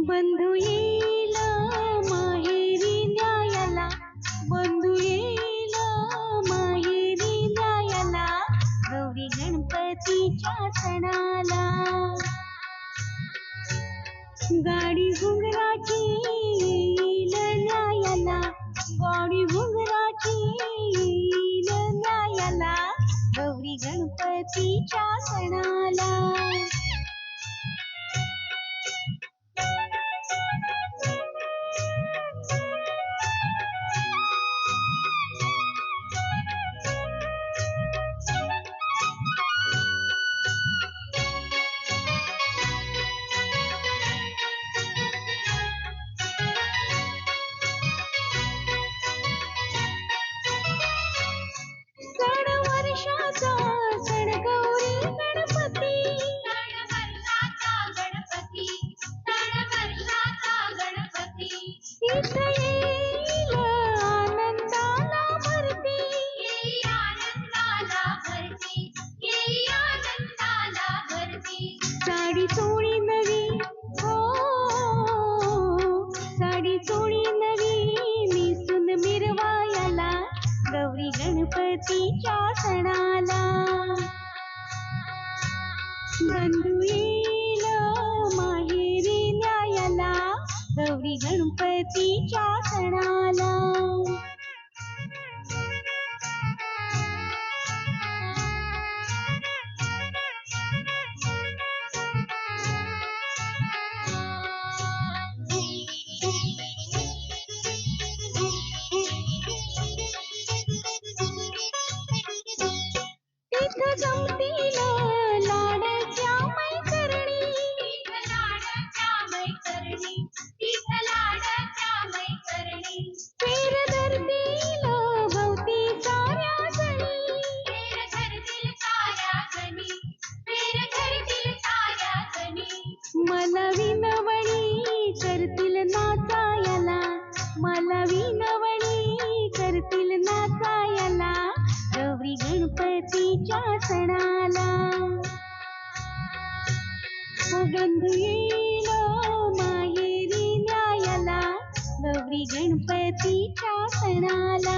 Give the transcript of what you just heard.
बंधू येईल माहेरी न्यायाला, बंधू येईल माहेरी न्यायाला, गौरी गणपतीच्या सणाला. गाडी घुंगराची येईल न्यायाला, गाडी घुंगराची येईल न्यायाला, गौरी गणपतीच्या सणाला. सण वर्षाचा सण गौरी गणपती, सण वर्षाचा गणपती, सण वर्षाचा गणपती. इथं येईल आनंदाला भरती, येई आनंदाला भरती, येई आनंदाला भरती. साडी चोळी नवी, हो साडी चोळी नवी, नेसून मिरवायाला, गौरी गणपतीच्या सणाला. बंधू येईल माहेरी न्यायाला, गौरी गणपतीच्या सणाला. इथं जमतील लाडाच्या मैत्रिणी, इथं लाडाच्या मैत्रिणी, इथं लाडाच्या मैत्रिणी. फेर धरतील भोवती साऱ्या जणी, फेर धरतील साऱ्या जणी, फेर धरतील साऱ्या जणी. मला विनवणी करतील नाचायला, मला विनवणी करतील नाचायला, गौरी गणपतीच्या सणाला. बंधू येईल माहेरी न्यायाला, गौरी गणपतीच्या सणाला.